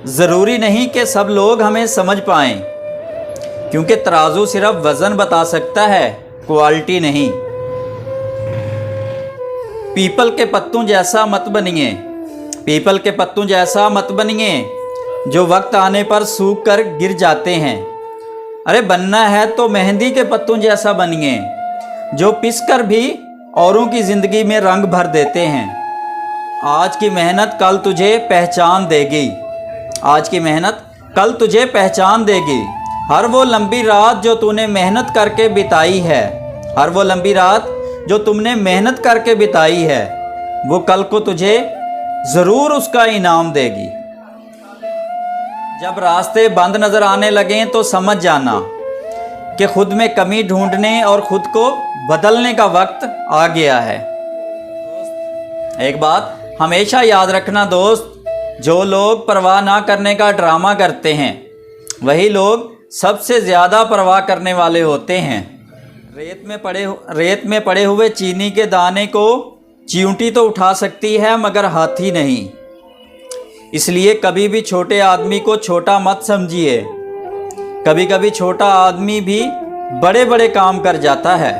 ज़रूरी नहीं कि सब लोग हमें समझ पाएं, क्योंकि तराजू सिर्फ वज़न बता सकता है, क्वालिटी नहीं। पीपल के पत्तों जैसा मत बनिए, पीपल के पत्तों जैसा मत बनिए जो वक्त आने पर सूख कर गिर जाते हैं। अरे बनना है तो मेहंदी के पत्तों जैसा बनिए जो पिस कर भी औरों की ज़िंदगी में रंग भर देते हैं। आज की मेहनत कल तुझे पहचान देगी, आज की मेहनत कल तुझे पहचान देगी। हर वो लंबी रात जो तूने मेहनत करके बिताई है, हर वो लंबी रात जो तुमने मेहनत करके बिताई है, वो कल को तुझे ज़रूर उसका इनाम देगी। जब रास्ते बंद नज़र आने लगें तो समझ जाना कि खुद में कमी ढूंढने और ख़ुद को बदलने का वक्त आ गया है। एक बात हमेशा याद रखना दोस्त, जो लोग परवाह ना करने का ड्रामा करते हैं वही लोग सबसे ज़्यादा परवाह करने वाले होते हैं। रेत में पड़े हुए चीनी के दाने को चींटी तो उठा सकती है मगर हाथी नहीं। इसलिए कभी भी छोटे आदमी को छोटा मत समझिए। कभी कभी छोटा आदमी भी बड़े बड़े काम कर जाता है।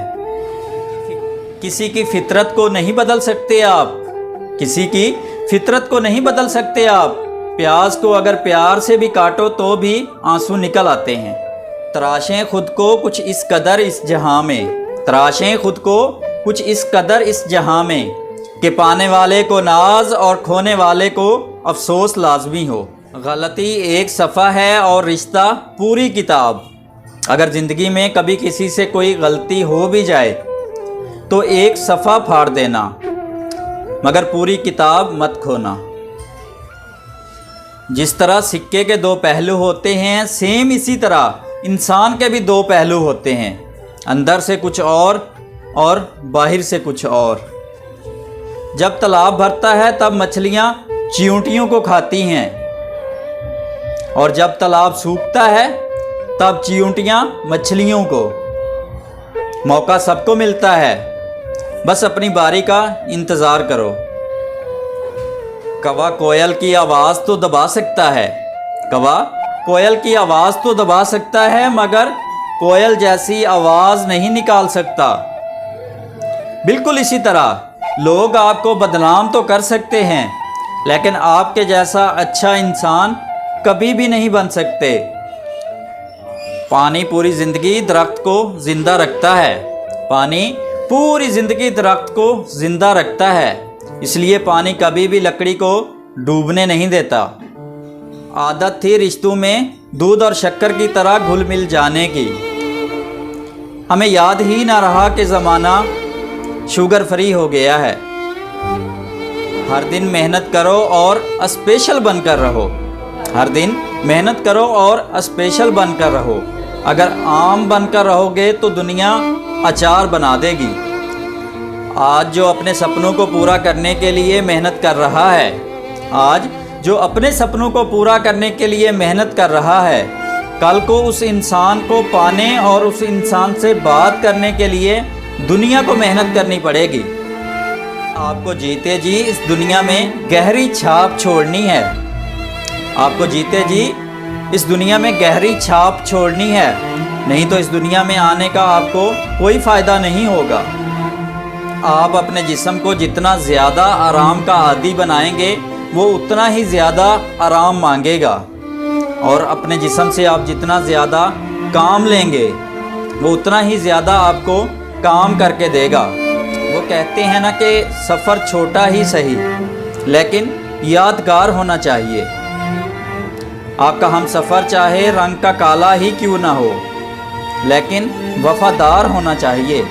किसी की फितरत को नहीं बदल सकते आप, किसी की फितरत को नहीं बदल सकते आप। प्याज को अगर प्यार से भी काटो तो भी आंसू निकल आते हैं। तराशें खुद को कुछ इस कदर इस जहां में, तराशें खुद को कुछ इस कदर इस जहां में कि पाने वाले को नाज और खोने वाले को अफसोस लाजमी हो। गलती एक सफ़ा है और रिश्ता पूरी किताब। अगर ज़िंदगी में कभी किसी से कोई गलती हो भी जाए तो एक सफ़ा फाड़ देना, मगर पूरी किताब मत खोना। जिस तरह सिक्के के दो पहलू होते हैं, सेम इसी तरह इंसान के भी दो पहलू होते हैं, अंदर से कुछ और बाहर से कुछ और। जब तालाब भरता है तब मछलियाँ चींटियों को खाती हैं, और जब तालाब सूखता है तब चींटियाँ मछलियों को। मौका सबको मिलता है, बस अपनी बारी का इंतज़ार करो। कौवा कोयल की आवाज़ तो दबा सकता है, कौवा कोयल की आवाज़ तो दबा सकता है, मगर कोयल जैसी आवाज़ नहीं निकाल सकता। बिल्कुल इसी तरह लोग आपको बदनाम तो कर सकते हैं, लेकिन आपके जैसा अच्छा इंसान कभी भी नहीं बन सकते। पानी पूरी ज़िंदगी दरख्त को ज़िंदा रखता है, पानी पूरी ज़िंदगी दरख्त को ज़िंदा रखता है। इसलिए पानी कभी भी लकड़ी को डूबने नहीं देता। आदत थी रिश्तों में दूध और शक्कर की तरह घुल मिल जाने की। हमें याद ही ना रहा कि ज़माना शुगर फ्री हो गया है। हर दिन मेहनत करो और स्पेशल बनकर रहो, हर दिन मेहनत करो और स्पेशल बनकर रहो। अगर आम बनकर रहोगे तो दुनिया अचार बना देगी। आज जो अपने सपनों को पूरा करने के लिए मेहनत कर रहा है, आज जो अपने सपनों को पूरा करने के लिए मेहनत कर रहा है, कल को उस इंसान को पाने और उस इंसान से बात करने के लिए दुनिया को मेहनत करनी पड़ेगी। आपको जीते जी इस दुनिया में गहरी छाप छोड़नी है, आपको जीते जी इस दुनिया में गहरी छाप छोड़नी है, नहीं तो इस दुनिया में आने का आपको कोई फ़ायदा नहीं होगा। आप अपने जिस्म को जितना ज़्यादा आराम का आदी बनाएंगे वो उतना ही ज़्यादा आराम मांगेगा, और अपने जिस्म से आप जितना ज़्यादा काम लेंगे वो उतना ही ज़्यादा आपको काम करके देगा। वो कहते हैं ना कि सफ़र छोटा ही सही लेकिन यादगार होना चाहिए। आपका हम सफ़र चाहे रंग का काला ही क्यों ना हो, लेकिन वफ़ादार होना चाहिए।